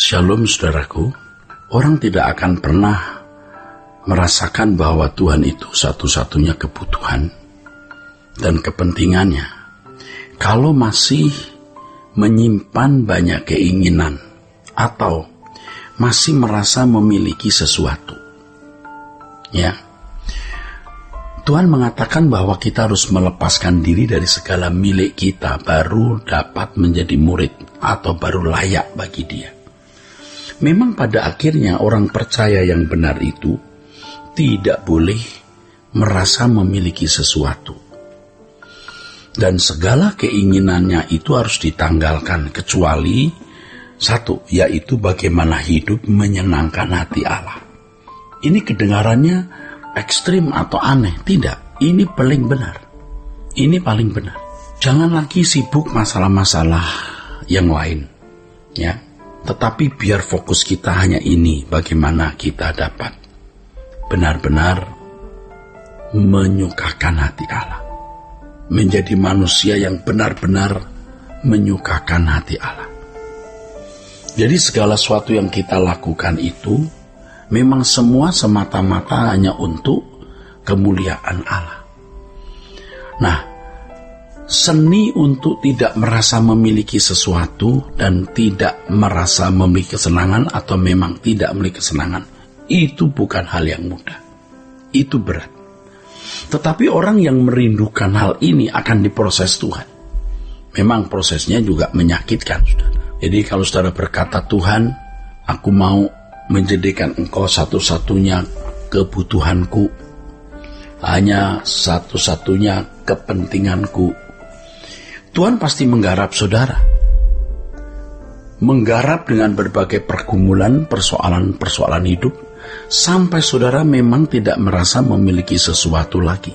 Shalom saudaraku, orang tidak akan pernah merasakan bahwa Tuhan itu satu-satunya kebutuhan dan kepentingannya kalau masih menyimpan banyak keinginan atau masih merasa memiliki sesuatu. Ya, Tuhan mengatakan bahwa kita harus melepaskan diri dari segala milik kita baru dapat menjadi murid atau baru layak bagi Dia. Memang pada akhirnya orang percaya yang benar itu tidak boleh merasa memiliki sesuatu. Dan segala keinginannya itu harus ditanggalkan kecuali satu, yaitu bagaimana hidup menyenangkan hati Allah. Ini kedengarannya ekstrim atau aneh. Tidak, ini paling benar. Ini paling benar. Jangan lagi sibuk masalah-masalah yang lain. Ya. Tetapi biar fokus kita hanya ini, bagaimana kita dapat benar-benar menyukakan hati Allah. Menjadi manusia yang benar-benar menyukakan hati Allah. Jadi segala sesuatu yang kita lakukan itu memang semua semata-mata hanya untuk kemuliaan Allah. Nah, seni untuk tidak merasa memiliki sesuatu dan tidak merasa memiliki kesenangan atau memang tidak memiliki kesenangan, itu bukan hal yang mudah. Itu berat. Tetapi orang yang merindukan hal ini akan diproses Tuhan. Memang prosesnya juga menyakitkan, saudara. Jadi kalau saudara berkata, Tuhan, aku mau menjadikan Engkau satu-satunya kebutuhanku, hanya satu-satunya kepentinganku, Tuhan pasti menggarap saudara. Menggarap dengan berbagai pergumulan, persoalan-persoalan hidup, sampai saudara memang tidak merasa memiliki sesuatu lagi.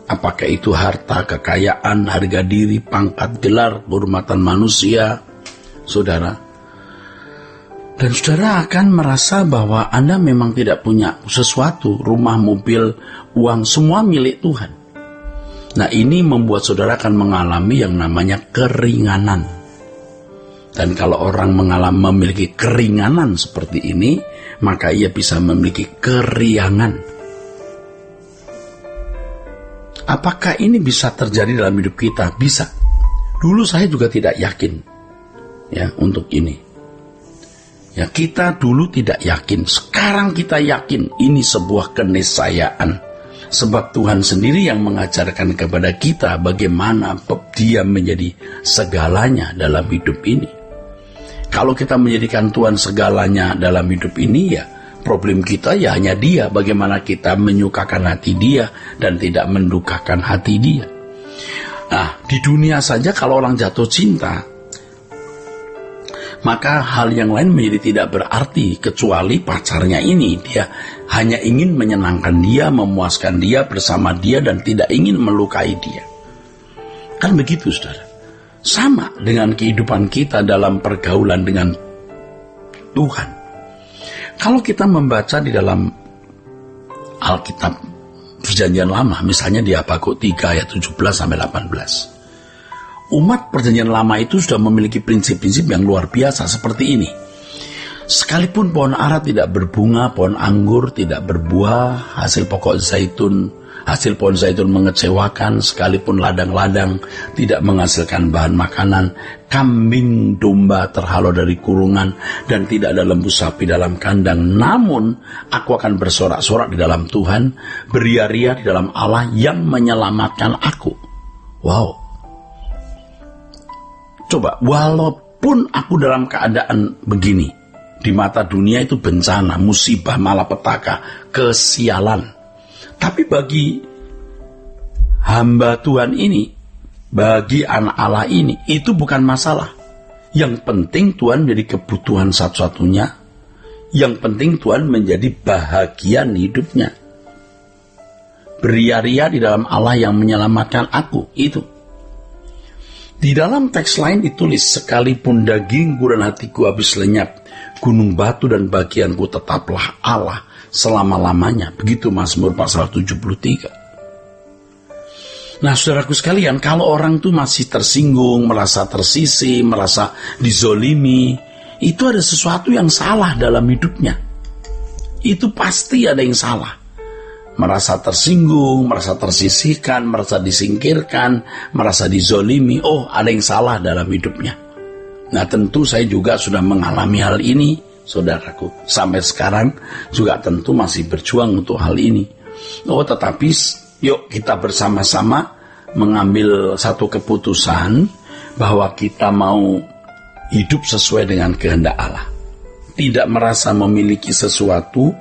Apakah itu harta, kekayaan, harga diri, pangkat, gelar, kehormatan manusia, saudara. Dan saudara akan merasa bahwa Anda memang tidak punya sesuatu, rumah, mobil, uang, semua milik Tuhan. Nah, ini membuat saudara akan mengalami yang namanya keringanan. Dan kalau orang memiliki keringanan seperti ini, maka ia bisa memiliki keriangan. Apakah ini bisa terjadi dalam hidup kita? Bisa. Dulu saya juga tidak yakin ya untuk ini. Ya, kita dulu tidak yakin. Sekarang kita yakin ini sebuah keniscayaan. Sebab Tuhan sendiri yang mengajarkan kepada kita bagaimana Dia menjadi segalanya dalam hidup ini. Kalau kita menjadikan Tuhan segalanya dalam hidup ini, ya problem kita ya hanya Dia. Bagaimana kita menyukakan hati Dia dan tidak mendukakan hati Dia. Nah, di dunia saja kalau orang jatuh cinta, maka hal yang lain menjadi tidak berarti kecuali pacarnya ini. Dia hanya ingin menyenangkan dia, memuaskan dia, bersama dia, dan tidak ingin melukai dia. Kan begitu, saudara. Sama dengan kehidupan kita dalam pergaulan dengan Tuhan. Kalau kita membaca di dalam Alkitab Perjanjian Lama, misalnya di Habakuk 3 ayat 17-18. Umat Perjanjian Lama itu sudah memiliki prinsip-prinsip yang luar biasa seperti ini. Sekalipun pohon ara tidak berbunga, pohon anggur tidak berbuah, hasil pohon zaitun mengecewakan, sekalipun ladang-ladang tidak menghasilkan bahan makanan, kambing domba terhalau dari kurungan, dan tidak ada lembu sapi dalam kandang. Namun, aku akan bersorak-sorak di dalam Tuhan, beria-ria di dalam Allah yang menyelamatkan aku. Wow. Coba, walaupun aku dalam keadaan begini, di mata dunia itu bencana, musibah, malapetaka, kesialan. Tapi bagi hamba Tuhan ini, bagi anak Allah ini, itu bukan masalah. Yang penting Tuhan menjadi kebutuhan satu-satunya. Yang penting Tuhan menjadi bahagian hidupnya. Beria-ria di dalam Allah yang menyelamatkan aku, itu. Di dalam teks lain ditulis, sekalipun dagingku dan hatiku habis lenyap, gunung batu dan bagianku tetaplah Allah selama-lamanya. Begitu Mazmur pasal 73. Nah, saudaraku sekalian, kalau orang itu masih tersinggung, merasa tersisih, merasa dizolimi, itu ada sesuatu yang salah dalam hidupnya. Itu pasti ada yang salah. Merasa tersinggung, merasa tersisihkan, merasa disingkirkan, merasa dizolimi. Oh, ada yang salah dalam hidupnya. Nah, tentu saya juga sudah mengalami hal ini, saudaraku. Sampai sekarang juga tentu masih berjuang untuk hal ini. Oh, tetapi yuk kita bersama-sama mengambil satu keputusan bahwa kita mau hidup sesuai dengan kehendak Allah. Tidak merasa memiliki sesuatu.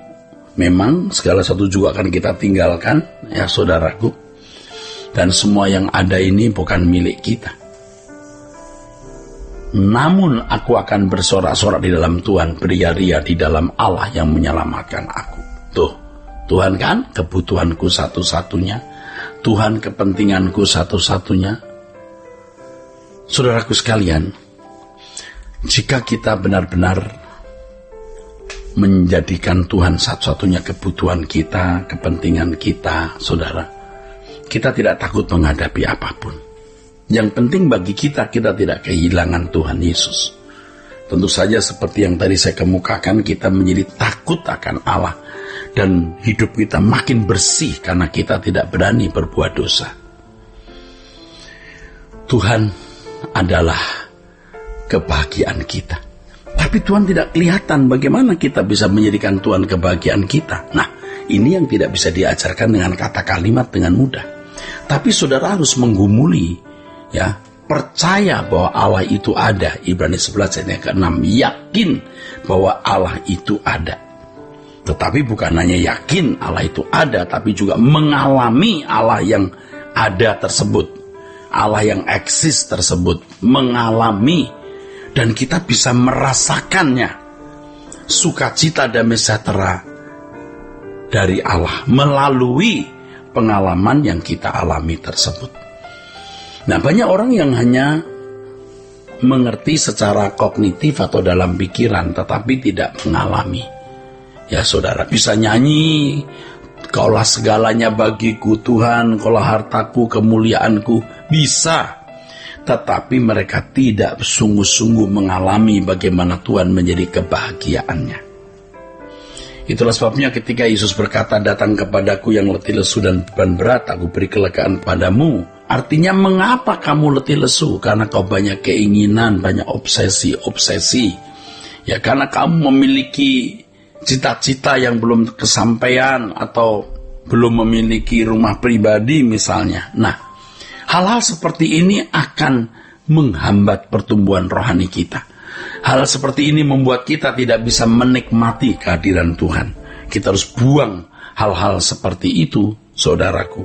Memang segala sesuatu juga akan kita tinggalkan, ya saudaraku. Dan semua yang ada ini bukan milik kita. Namun aku akan bersorak-sorak di dalam Tuhan, beria-ria di dalam Allah yang menyelamatkan aku. Tuh, Tuhan kan kebutuhanku satu-satunya. Tuhan kepentinganku satu-satunya. Saudaraku sekalian, jika kita benar-benar menjadikan Tuhan satu-satunya kebutuhan kita, kepentingan kita, saudara, kita tidak takut menghadapi apapun. Yang penting bagi kita, kita tidak kehilangan Tuhan Yesus. Tentu saja seperti yang tadi saya kemukakan, kita menjadi takut akan Allah, dan hidup kita makin bersih karena kita tidak berani berbuat dosa. Tuhan adalah kebahagiaan kita. Tapi Tuhan tidak kelihatan bagaimana kita bisa menjadikan Tuhan kebahagiaan kita. Nah, ini yang tidak bisa diajarkan dengan kata kalimat dengan mudah. Tapi saudara harus menggumuli, ya, percaya bahwa Allah itu ada. Ibrani 11 ayat yang ke-6, yakin bahwa Allah itu ada. Tetapi bukan hanya yakin Allah itu ada, tapi juga mengalami Allah yang ada tersebut. Allah yang eksis tersebut, mengalami. Dan kita bisa merasakannya, sukacita damai sejahtera dari Allah melalui pengalaman yang kita alami tersebut. Nah, banyak orang yang hanya mengerti secara kognitif atau dalam pikiran, tetapi tidak mengalami. Ya saudara, bisa nyanyi, Kaulah segalanya bagiku Tuhan, kaulah hartaku, kemuliaanku, bisa. Tetapi mereka tidak sungguh-sungguh mengalami bagaimana Tuhan menjadi kebahagiaannya. Itulah sebabnya ketika Yesus berkata, datang kepadaku yang letih lesu dan beban berat, aku beri kelegaan padamu. Artinya, mengapa kamu letih lesu? Karena kau banyak keinginan, banyak obsesi. Ya, karena kamu memiliki cita-cita yang belum kesampaian, atau belum memiliki rumah pribadi misalnya. Nah, hal-hal seperti ini akan menghambat pertumbuhan rohani kita. Hal seperti ini membuat kita tidak bisa menikmati kehadiran Tuhan. Kita harus buang hal-hal seperti itu, saudaraku.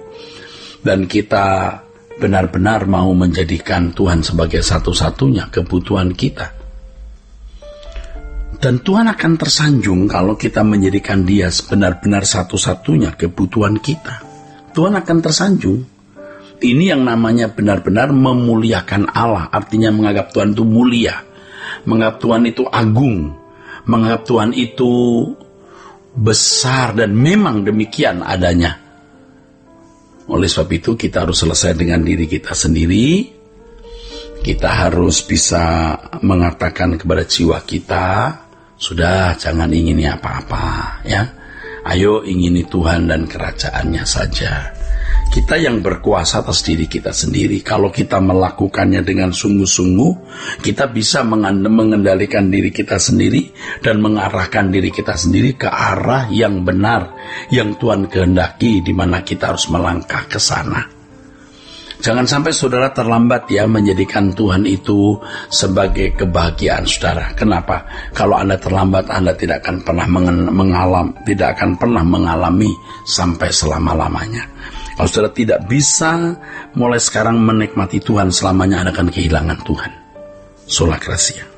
Dan kita benar-benar mau menjadikan Tuhan sebagai satu-satunya kebutuhan kita. Dan Tuhan akan tersanjung kalau kita menjadikan Dia benar-benar satu-satunya kebutuhan kita. Tuhan akan tersanjung. Ini yang namanya benar-benar memuliakan Allah. Artinya menganggap Tuhan itu mulia, menganggap Tuhan itu agung, menganggap Tuhan itu besar, dan memang demikian adanya. Oleh sebab itu kita harus selesai dengan diri kita sendiri. Kita harus bisa mengatakan kepada jiwa kita, sudah, jangan ingini apa-apa, ya. Ayo ingini Tuhan dan kerajaannya saja. Kita yang berkuasa atas diri kita sendiri. Kalau kita melakukannya dengan sungguh-sungguh, kita bisa mengendalikan diri kita sendiri dan mengarahkan diri kita sendiri ke arah yang benar, yang Tuhan kehendaki, di mana kita harus melangkah ke sana. Jangan sampai saudara terlambat ya menjadikan Tuhan itu sebagai kebahagiaan saudara. Kenapa? Kalau Anda terlambat, Anda tidak akan pernah mengalami sampai selama-lamanya. Kalau saudara tidak bisa mulai sekarang menikmati Tuhan selamanya, Anda akan kehilangan Tuhan. Sola Gracia.